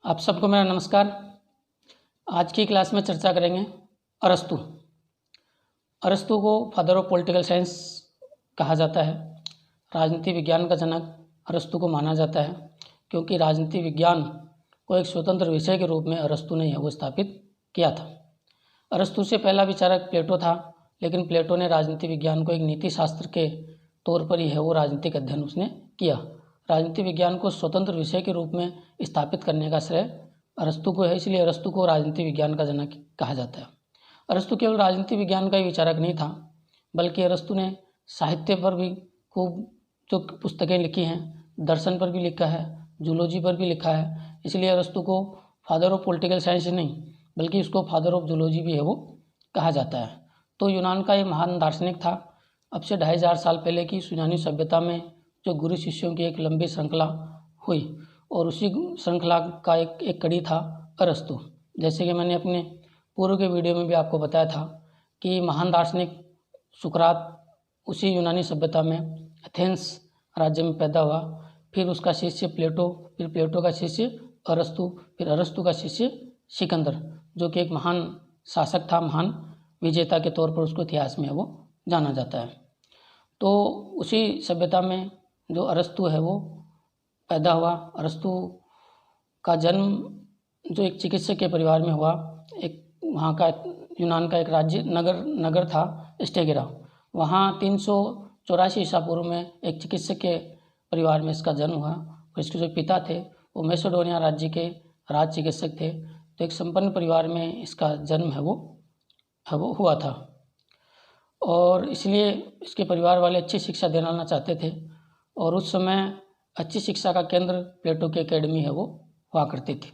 आप सबको मेरा नमस्कार। आज की क्लास में चर्चा करेंगे अरस्तु। अरस्तु को फादर ऑफ पॉलिटिकल साइंस कहा जाता है। राजनीति विज्ञान का जनक अरस्तु को माना जाता है क्योंकि राजनीति विज्ञान को एक स्वतंत्र विषय के रूप में अरस्तु ने वो स्थापित किया था। अरस्तु से पहला विचारक प्लेटो था, लेकिन प्लेटो ने राजनीति विज्ञान को एक नीति शास्त्र के तौर पर ही है वो राजनीतिक अध्ययन उसने किया। राजनीति विज्ञान को स्वतंत्र विषय के रूप में स्थापित करने का श्रेय अरस्तु को है, इसलिए अरस्तु को राजनीति विज्ञान का जनक कहा जाता है। अरस्तु केवल राजनीति विज्ञान का ही विचारक नहीं था, बल्कि अरस्तु ने साहित्य पर भी खूब जो पुस्तकें लिखी हैं, दर्शन पर भी लिखा है, जूलॉजी पर भी लिखा है। इसलिए अरस्तु को फादर ऑफ पॉलिटिकल साइंस नहीं बल्कि उसको फादर ऑफ जूलॉजी भी है वो कहा जाता है। तो यूनान का ये महान दार्शनिक था। अब से 2500 साल पहले की यूनानी सभ्यता में जो गुरु शिष्यों की एक लंबी श्रृंखला हुई और उसी श्रृंखला का एक कड़ी था अरस्तु। जैसे कि मैंने अपने पूर्व के वीडियो में भी आपको बताया था कि महान दार्शनिक सुकरात उसी यूनानी सभ्यता में एथेंस राज्य में पैदा हुआ, फिर उसका शिष्य प्लेटो, फिर प्लेटो का शिष्य अरस्तु, फिर अरस्तु का शिष्य सिकंदर, जो कि एक महान शासक था, महान विजेता के तौर पर उसको इतिहास में वो जाना जाता है। तो उसी सभ्यता में जो अरस्तु है वो पैदा हुआ। अरस्तु का जन्म जो एक चिकित्सक के परिवार में हुआ। एक वहाँ का यूनान का एक राज्य नगर था स्टेगिरा। वहाँ 384 ईसा पूर्व में एक चिकित्सक के परिवार में इसका जन्म हुआ। और इसके जो पिता थे वो मैसेडोनिया राज्य के राज चिकित्सक थे। तो एक संपन्न परिवार में इसका जन्म है वो हुआ था और इसलिए इसके परिवार वाले अच्छी शिक्षा देना चाहते थे। और उस समय अच्छी शिक्षा का केंद्र प्लेटो की एकेडमी है वो हुआ करती थी।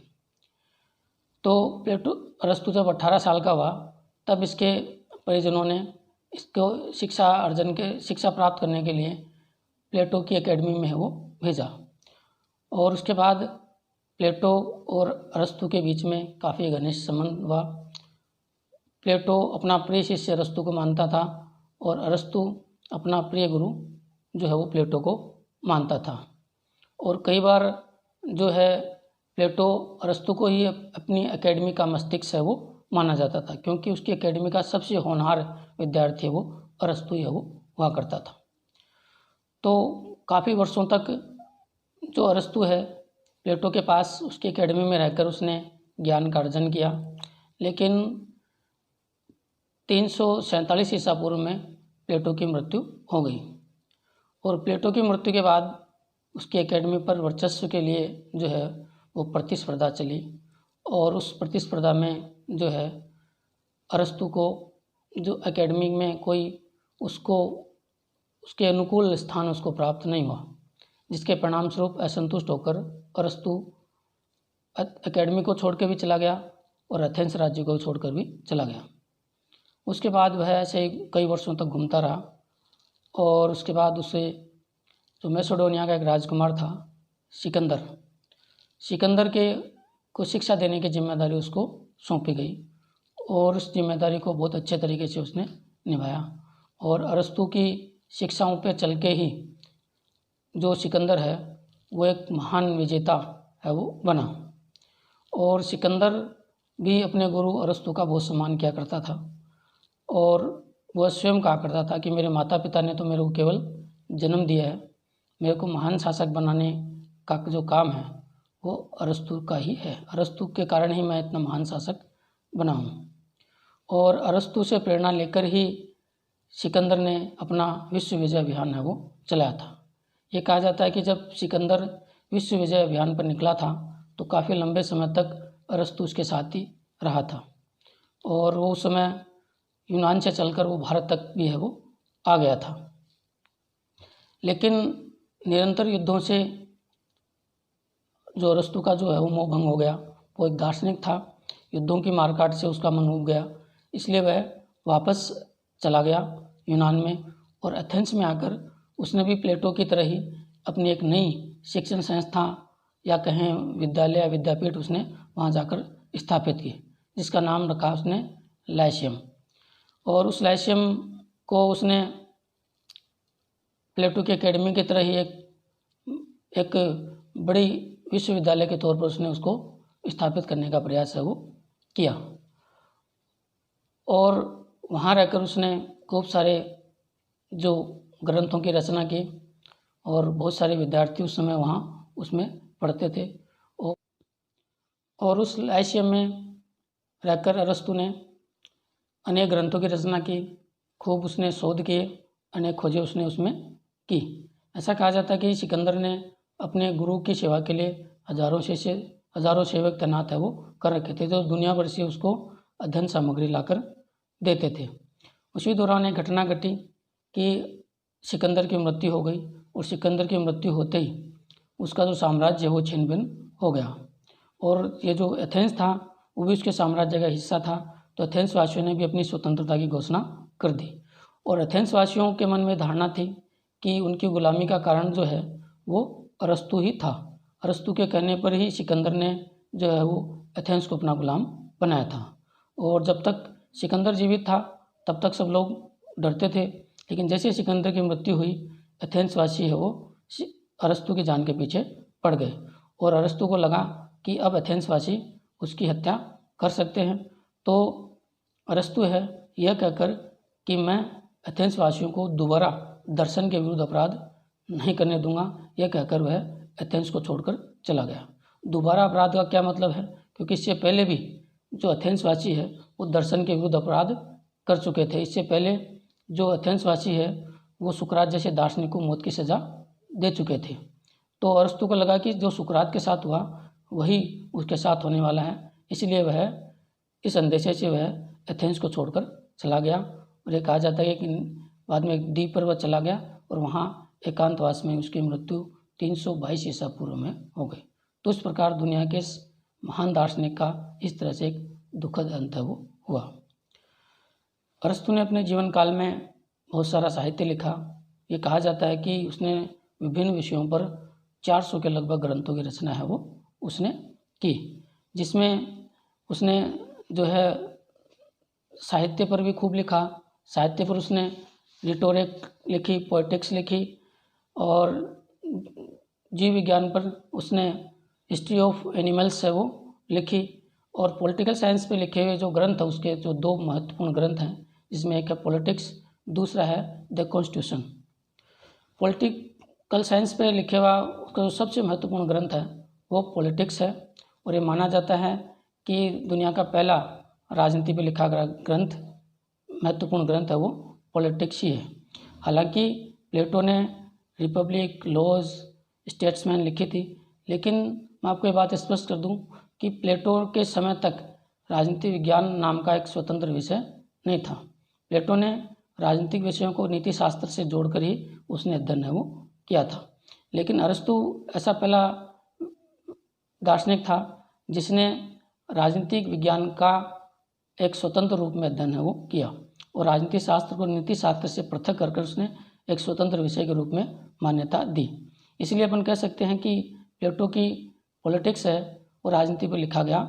तो अरस्तु जब 18 साल का हुआ तब इसके परिजनों ने इसको शिक्षा प्राप्त करने के लिए प्लेटो की एकेडमी में है वो भेजा। और उसके बाद प्लेटो और अरस्तु के बीच में काफ़ी घनिष्ठ संबंध हुआ। प्लेटो अपना प्रिय शिष्य अरस्तु को मानता था और अरस्तु अपना प्रिय गुरु जो है वो प्लेटो को मानता था। और कई बार जो है प्लेटो अरस्तु को ही अपनी एकेडमी का मस्तिष्क है वो माना जाता था, क्योंकि उसकी एकेडमी का सबसे होनहार विद्यार्थी है वो अरस्तु ही है वो हुआ करता था। तो काफ़ी वर्षों तक जो अरस्तु है प्लेटो के पास उसकी एकेडमी में रहकर उसने ज्ञान का अर्जन किया। लेकिन 347 ईसा पूर्व में प्लेटो की मृत्यु हो गई और प्लेटो की मृत्यु के बाद उसकी एकेडमी पर वर्चस्व के लिए जो है वो प्रतिस्पर्धा चली। और उस प्रतिस्पर्धा में जो है अरस्तु को जो एकेडमी में कोई उसके अनुकूल स्थान उसको प्राप्त नहीं हुआ, जिसके परिणाम स्वरूप असंतुष्ट होकर अरस्तु एकेडमी को छोड़ के भी चला गया और एथेंस राज्य को छोड़कर भी चला गया। उसके बाद वह ऐसे ही कई वर्षों तक घूमता रहा और उसके बाद उसे जो मैसेडोनिया का एक राजकुमार था सिकंदर के को शिक्षा देने की जिम्मेदारी उसको सौंपी गई और उस जिम्मेदारी को बहुत अच्छे तरीके से उसने निभाया। और अरस्तु की शिक्षाओं पे चल के ही जो सिकंदर है वो एक महान विजेता है वो बना। और सिकंदर भी अपने गुरु अरस्तु का बहुत सम्मान किया करता था और वह स्वयं कहा करता था कि मेरे माता पिता ने तो मेरे को केवल जन्म दिया है, मेरे को महान शासक बनाने का जो काम है वो अरस्तु का ही है। अरस्तु के कारण ही मैं इतना महान शासक बना हूँ। और अरस्तु से प्रेरणा लेकर ही सिकंदर ने अपना विश्व विजय अभियान है वो चलाया था। ये कहा जाता है कि जब सिकंदर विश्व विजय अभियान पर निकला था तो काफ़ी लंबे समय तक अरस्तु उसके साथ ही रहा था और वो उस समय यूनान से चलकर वो भारत तक भी है वो आ गया था। लेकिन निरंतर युद्धों से जो अरस्तु का जो है वो मोह भंग हो गया। वो एक दार्शनिक था, युद्धों की मारकाट से उसका मन उब गया, इसलिए वह वापस चला गया यूनान में और एथेंस में आकर उसने भी प्लेटो की तरह ही अपनी एक नई शिक्षण संस्था या कहें विद्यालय या विद्यापीठ उसने वहाँ जाकर स्थापित की, जिसका नाम रखा उसने लाइसियम। और उस लाइसियम को उसने प्लेटो की एकेडमी की तरह ही एक बड़ी विश्वविद्यालय के तौर पर उसने उसको स्थापित करने का प्रयास है वो किया। और वहाँ रहकर उसने खूब सारे जो ग्रंथों की रचना की और बहुत सारे विद्यार्थी उस समय वहाँ उसमें पढ़ते थे। और उस लाइसियम में रहकर अरस्तु ने अनेक ग्रंथों की रचना की, खूब उसने शोध किए, अनेक खोजें उसने उसमें की। ऐसा कहा जाता है कि सिकंदर ने अपने गुरु की सेवा के लिए हजारों सेवक तैनात है वो कर रखे थे, जो दुनिया भर से उसको अध्ययन सामग्री लाकर देते थे। उसी दौरान एक घटना घटी कि सिकंदर की मृत्यु हो गई, और सिकंदर की मृत्यु होते ही उसका जो साम्राज्य है वो छिन्न भिन्न हो गया। और ये जो एथेंस था वो भी उसके साम्राज्य का हिस्सा था। तो एथेंस वासियों ने भी अपनी स्वतंत्रता की घोषणा कर दी, और एथेंस वासियों के मन में धारणा थी कि उनकी गुलामी का कारण जो है वो अरस्तु ही था। अरस्तु के कहने पर ही सिकंदर ने जो है वो एथेंस को अपना गुलाम बनाया था। और जब तक सिकंदर जीवित था तब तक सब लोग डरते थे, लेकिन जैसे सिकंदर की मृत्यु हुई, एथेंस वासी है वो अरस्तु की जान के पीछे पड़ गए। और अरस्तु को लगा कि अब एथेंस वासी उसकी हत्या कर सकते हैं। तो अरस्तु है यह कहकर कि मैं एथेंस वासियों को दोबारा दर्शन के विरुद्ध अपराध नहीं करने दूंगा, यह कहकर वह एथेंस को छोड़कर चला गया। दोबारा अपराध का क्या मतलब है, क्योंकि इससे पहले भी जो एथेंस वासी है वो दर्शन के विरुद्ध अपराध कर चुके थे। इससे पहले जो एथेंस वासी है वो सुकरात जैसे दार्शनिक को मौत की सज़ा दे चुके थे। तो अरस्तु को लगा कि जो सुकरात के साथ हुआ वही उसके साथ होने वाला है, इसलिए वह इस अंदेशे से वह एथेंस को छोड़कर चला गया। और ये कहा जाता है कि बाद में एक द्वीप पर वह चला गया और वहाँ एकांतवास में उसकी मृत्यु 322 ईसा पूर्व में हो गई। तो इस प्रकार दुनिया के इस महान दार्शनिक का इस तरह से एक दुखद अंत है वो हुआ। अरस्तु ने अपने जीवन काल में बहुत सारा साहित्य लिखा। ये कहा जाता है कि उसने विभिन्न विषयों पर 400 के लगभग ग्रंथों की रचना है वो उसने की, जिसमें उसने जो है साहित्य पर भी खूब लिखा। साहित्य पर उसने रिटोरिक लिखी, पोएटिक्स लिखी, और जीव विज्ञान पर उसने हिस्ट्री ऑफ एनिमल्स है वो लिखी। और पॉलिटिकल साइंस पे लिखे हुए जो ग्रंथ है उसके जो दो महत्वपूर्ण ग्रंथ हैं, जिसमें एक है पॉलिटिक्स, दूसरा है द कॉन्स्टिट्यूशन। पॉलिटिकल साइंस पे लिखे हुआ उसका जो सबसे महत्वपूर्ण ग्रंथ है वो पॉलिटिक्स है, और ये माना जाता है कि दुनिया का पहला राजनीति पर लिखा गया ग्रंथ, महत्वपूर्ण ग्रंथ है वो पॉलिटिक्स ही है। हालांकि प्लेटो ने रिपब्लिक, लॉज, स्टेट्समैन लिखी थी, लेकिन मैं आपको ये बात स्पष्ट कर दूं कि प्लेटो के समय तक राजनीति विज्ञान नाम का एक स्वतंत्र विषय नहीं था। प्लेटो ने राजनीतिक विषयों को नीति शास्त्र से जोड़कर ही उसने अध्ययन है वो किया था। लेकिन अरस्तु ऐसा पहला दार्शनिक था जिसने राजनीतिक विज्ञान का एक स्वतंत्र रूप में अध्ययन है वो किया, और राजनीति शास्त्र को नीति शास्त्र से पृथक कर उसने एक स्वतंत्र विषय के रूप में मान्यता दी। इसलिए अपन कह सकते हैं कि प्लेटो की पॉलिटिक्स है वो राजनीति पर लिखा गया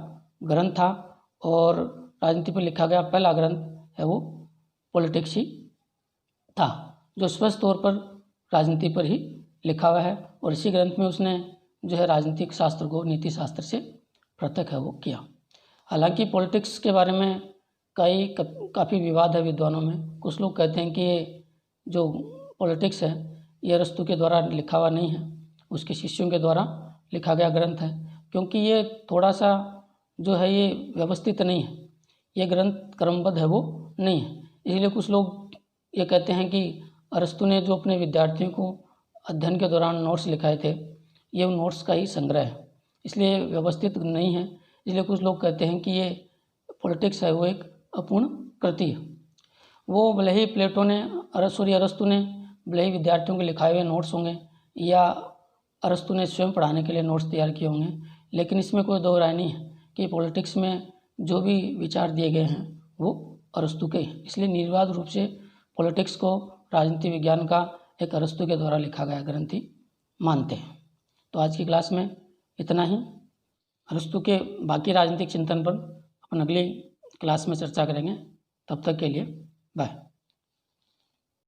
ग्रंथ था, और राजनीति पर लिखा गया पहला ग्रंथ है वो पॉलिटिक्स ही था, जो स्पष्ट तौर पर राजनीति पर ही लिखा हुआ है। और इसी ग्रंथ में उसने जो है राजनीतिक शास्त्र को नीति शास्त्र से पृथक है वो किया। हालांकि पॉलिटिक्स के बारे में काफ़ी विवाद है विद्वानों में। कुछ लोग कहते हैं कि ये जो पॉलिटिक्स है ये अरस्तु के द्वारा लिखा हुआ नहीं है, उसके शिष्यों के द्वारा लिखा गया ग्रंथ है, क्योंकि ये थोड़ा सा जो है ये व्यवस्थित नहीं है, ये ग्रंथ क्रमबद्ध है वो नहीं है। इसलिए कुछ लोग ये कहते हैं कि अरस्तु ने जो अपने विद्यार्थियों को अध्ययन के दौरान नोट्स लिखाए थे ये उन नोट्स का ही संग्रह है, इसलिए व्यवस्थित नहीं है। इसलिए कुछ लोग कहते हैं कि ये पॉलिटिक्स है वो एक अपूर्ण कृति है। वो भले ही प्लेटो ने अरस्तु ने भले ही विद्यार्थियों के लिखाए हुए नोट्स होंगे या अरस्तु ने स्वयं पढ़ाने के लिए नोट्स तैयार किए होंगे, लेकिन इसमें कोई दो राय नहीं है कि पॉलिटिक्स में जो भी विचार दिए गए हैं वो अरस्तु के हैं। इसलिए निर्विवाद रूप से पॉलिटिक्स को राजनीति विज्ञान का एक अरस्तु के द्वारा लिखा गया ग्रंथ ही मानते हैं। तो आज की क्लास में इतना ही। अरस्तु के बाकी राजनीतिक चिंतन पर अपन अगली क्लास में चर्चा करेंगे। तब तक के लिए बाय।